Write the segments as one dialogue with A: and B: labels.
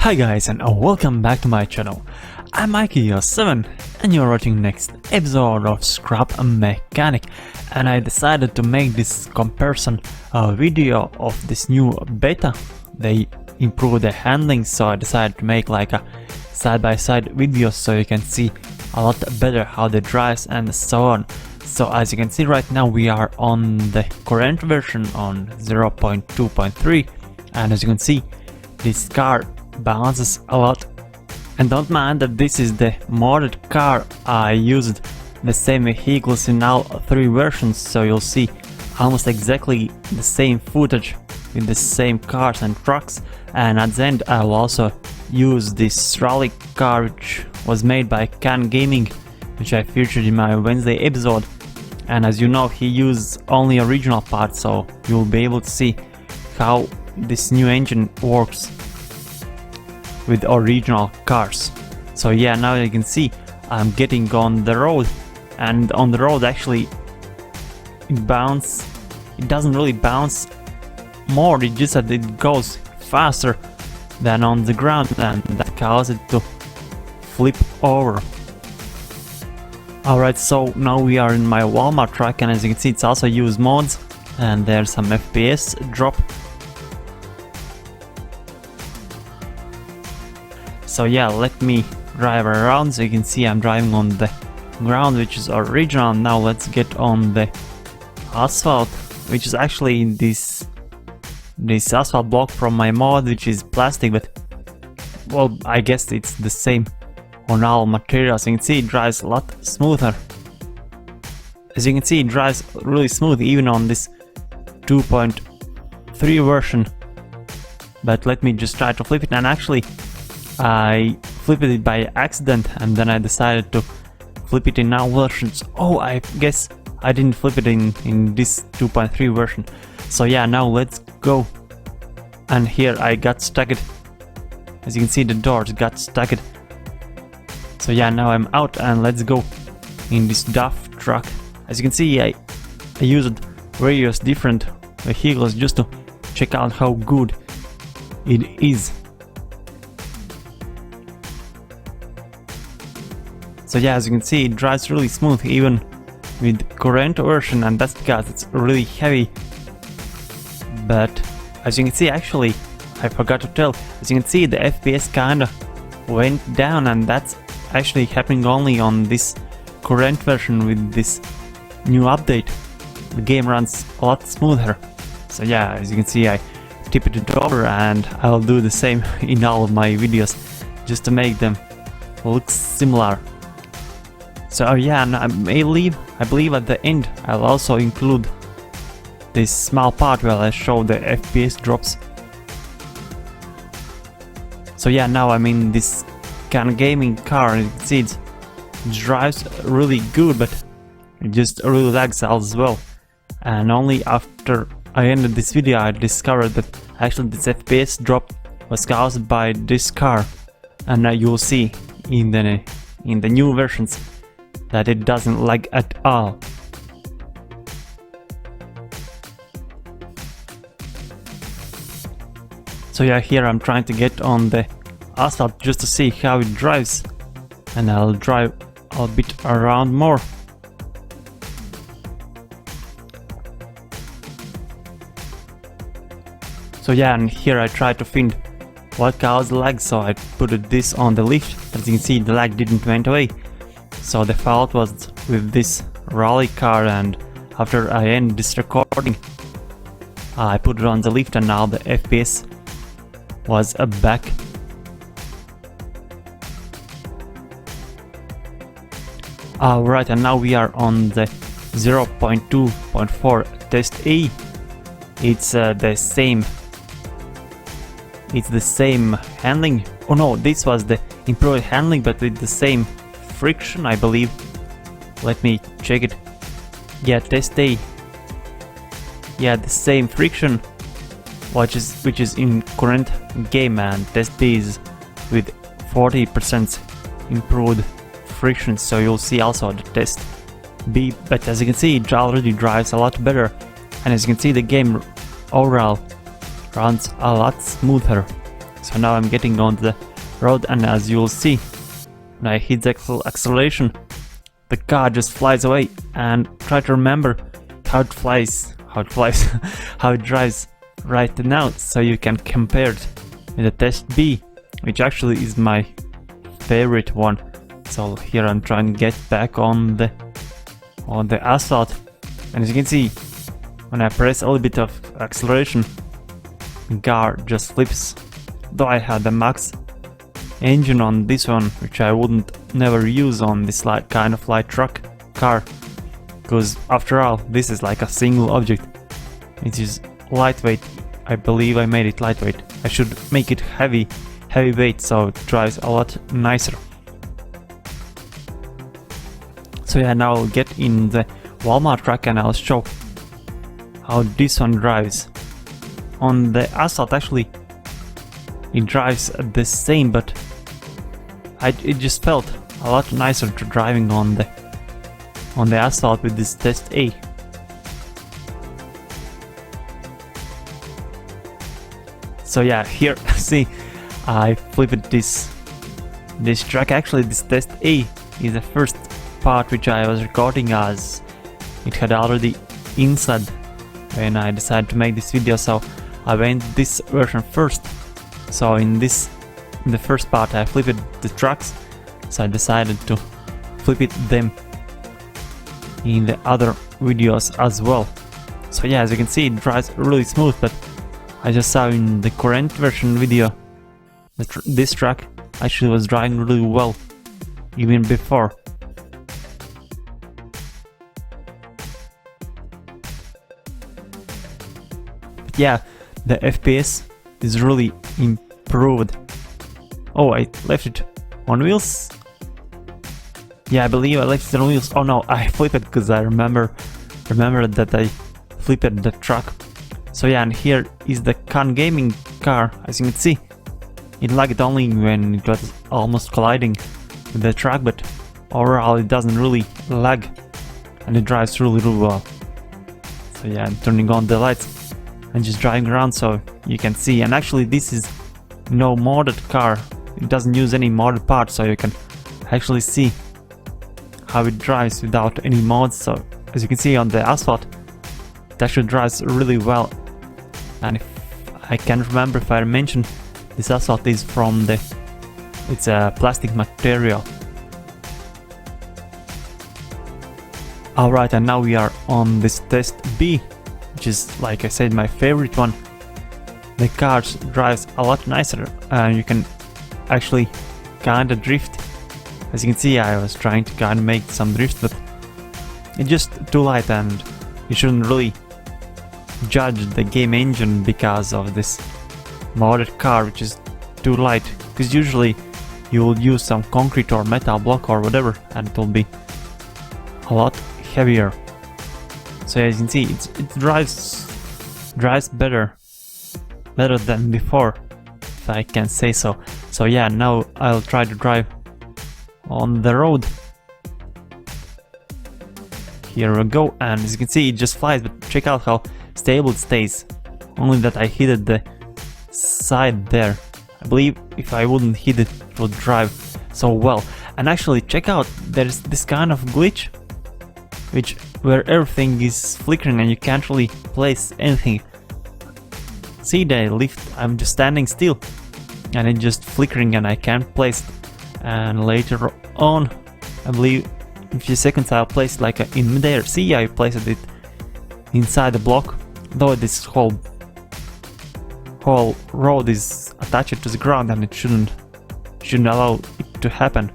A: Hi guys, and welcome back to my channel. I'm P.S Sorry and you're watching next episode of Scrap Mechanic, and I decided to make this comparison video of this new beta. They improved the handling, so I decided to make like a side-by-side video so you can see a lot better how they drives and so on. So as you can see right now, we are on the current version on 0.2.3, and as you can see, this car bounces a lot. And don't mind that this is the modded car. I used the same vehicles in all three versions, so you'll see almost exactly the same footage with the same cars and trucks. And at the end I'll also use this rally car which was made by Can Gaming, which I featured in my Wednesday episode. And as you know, he used only original parts, so you'll be able to see how this new engine works with original cars. So yeah, now you can see I'm getting on the road, and on the road actually it doesn't really bounce more, it's just that it goes faster than on the ground, and that causes it to flip over. Alright, so now we are in my Walmart truck, and as you can see it's also used mods, and there's some FPS drop. So yeah, let me drive around so you can see I'm driving on the ground, which is original. Now let's get on the asphalt, which is actually this asphalt block from my mod, which is plastic, but well, I guess it's the same on all materials. You can see it drives a lot smoother. As you can see, it drives really smooth even on this 2.3 version. But let me just try to flip it, and actually I flipped it by accident, and then I decided to flip it in all versions. Oh, I guess I didn't flip it in this 2.3 version. So yeah, now let's go. And here I got stuck. As you can see, the doors got stuck. So yeah, now I'm out, and let's go in this DAF truck. As you can see, I used various different vehicles just to check out how good it is. So yeah, as you can see, it drives really smooth even with current version, and that's because it's really heavy. But as you can see, actually I forgot to tell, as you can see the FPS kinda went down, and that's actually happening only on this current version. With this new update, the game runs a lot smoother. So yeah, as you can see, I tipped it over, and I'll do the same in all of my videos just to make them look similar. So yeah, and I believe at the end I'll also include this small part where I show the FPS drops. So yeah, now I'm in this Can Gaming car, and you can see it drives really good, but it just really lags as well. And only after I ended this video I discovered that actually this FPS drop was caused by this car, and now you'll see in the new versions that it doesn't lag at all. So yeah, here I'm trying to get on the asphalt just to see how it drives, and I'll drive a bit around more. So yeah, and here I try to find what caused lag, so I put this on the lift. As you can see, the lag didn't went away. So the fault was with this rally car, and after I end this recording I put it on the lift, and now the FPS was back. Alright, and now we are on the 0.2.4 test A. It's the same handling. Oh no, this was the improved handling, but with the same friction, I believe. Let me check it. Yeah, test A. Yeah, the same friction, which is in current game, and test B is with 40% improved friction. So you'll see also the test B. But as you can see, it already drives a lot better, and as you can see, the game overall runs a lot smoother. So now I'm getting on the road, and as you'll see, when I hit the acceleration, the car just flies away. And try to remember how it flies, how it drives right now, so you can compare it with the test B, which actually is my favorite one. So here I'm trying to get back on the asphalt, and as you can see, when I press a little bit of acceleration, the car just flips. Though I had the max engine on this one, which I wouldn't never use on this kind of light truck car, because after all, this is like a single object. It is lightweight. I believe I made it lightweight. I should make it heavyweight, so it drives a lot nicer. So yeah, now I'll get in the Walmart truck and I'll show how this one drives. On the asphalt, actually, it drives the same, but it just felt a lot nicer to driving on the asphalt with this test A. So yeah, here see, I flipped this track. Actually, this test A is the first part which I was recording, as it had already inside when I decided to make this video, so I went this version first. So in the first part I flipped the trucks, so I decided to flip them in the other videos as well. So yeah, as you can see, it drives really smooth, but I just saw in the current version video that this truck actually was driving really well even before. But yeah, the FPS is really improved. Oh, I left it on wheels. Yeah, I believe I left it on wheels. Oh no, I flipped it because I remember that I flipped the truck. So yeah, and here is the Khan Gaming car. As you can see, it lagged only when it was almost colliding with the truck, but overall it doesn't really lag, and it drives really well. So yeah, I'm turning on the lights and just driving around so you can see. And actually, this is no modded car. It doesn't use any modded parts, so you can actually see how it drives without any mods. So as you can see on the asphalt, it actually drives really well. And if I can't remember if I mentioned, this asphalt is from it's a plastic material. Alright, and now we are on this test B, which is, like I said, my favorite one. The car drives a lot nicer, and you can actually kinda drift. As you can see, I was trying to kinda make some drift, but it's just too light, and you shouldn't really judge the game engine because of this modded car which is too light, because usually you will use some concrete or metal block or whatever, and it will be a lot heavier. So as you can see, it drives better than before, if I can say so. So yeah, now I'll try to drive on the road. Here we go, and as you can see, it just flies, but check out how stable it stays. Only that I hit the side there. I believe if I wouldn't hit it, it would drive so well. And actually, check out, there's this kind of glitch where everything is flickering and you can't really place anything. See the lift, I'm just standing still and it's just flickering and I can't place it. And later on, I believe in a few seconds I'll place it like in midair. See, I placed it inside the block, though this whole road is attached to the ground and it shouldn't allow it to happen.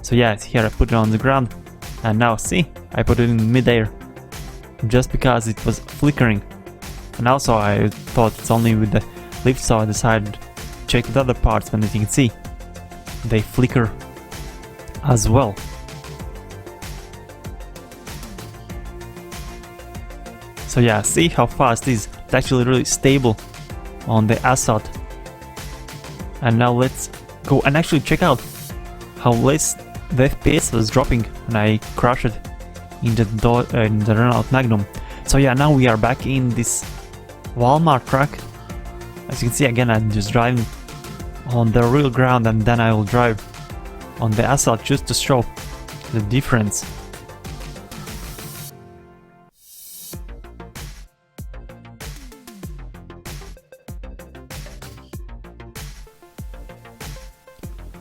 A: So yeah, here I put it on the ground, and now see, I put it in midair just because it was flickering. And also I thought it's only with the lift, so I decided to check the other parts, and as you can see, they flicker as well. So yeah, see how fast it is. It's actually really stable on the asphalt. And now let's go and actually check out how less the FPS was dropping when I crashed it in the Renault Magnum. So yeah, now we are back in this Walmart truck. As you can see, again, I'm just driving on the real ground and then I will drive on the asphalt just to show the difference.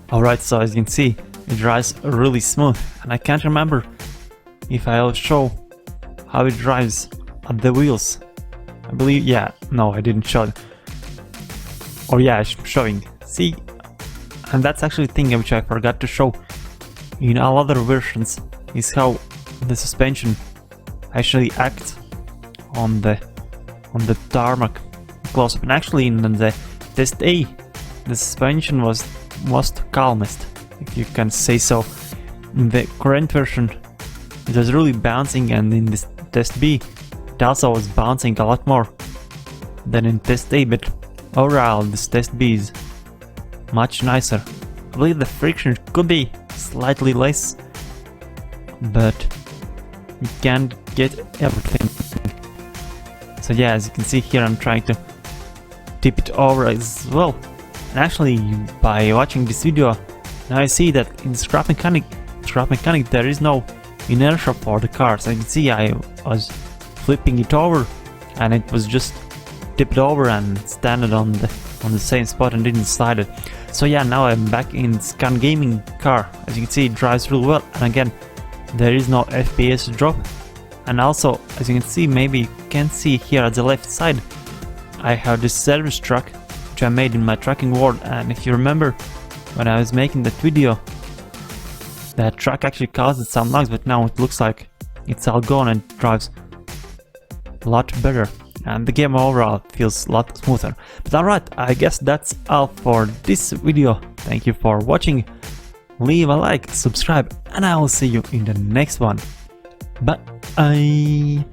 A: Alright, so as you can see, it drives really smooth, and I can't remember if I'll show how it drives on the wheels. I believe, yeah, no, I didn't show it. Or yeah, I'm showing. See, and that's actually the thing which I forgot to show in all other versions, is how the suspension actually acts on the tarmac close-up. And actually in the test A, the suspension was most calmest, if you can say so. In the current version it was really bouncing, and in this test B it also was bouncing a lot more than in test A, but overall this test B is much nicer. I believe the friction could be slightly less, but you can't get everything. So yeah, as you can see here, I'm trying to tip it over as well. And actually, by watching this video, now I see that in scrap mechanic there is no inertia for the car. So you can see I was flipping it over and it was just tipped over and standing on the same spot and didn't slide it. So yeah, now I'm back in Scan Gaming car. As you can see, it drives really well, and again, there is no FPS drop. And also, as you can see, maybe you can see here at the left side, I have this service truck which I made in my trucking world, and if you remember when I was making that video, that truck actually caused some lags, but now it looks like it's all gone and drives a lot better, and the game overall feels a lot smoother. But alright, I guess that's all for this video. Thank you for watching, leave a like, subscribe, and I will see you in the next one. Bye.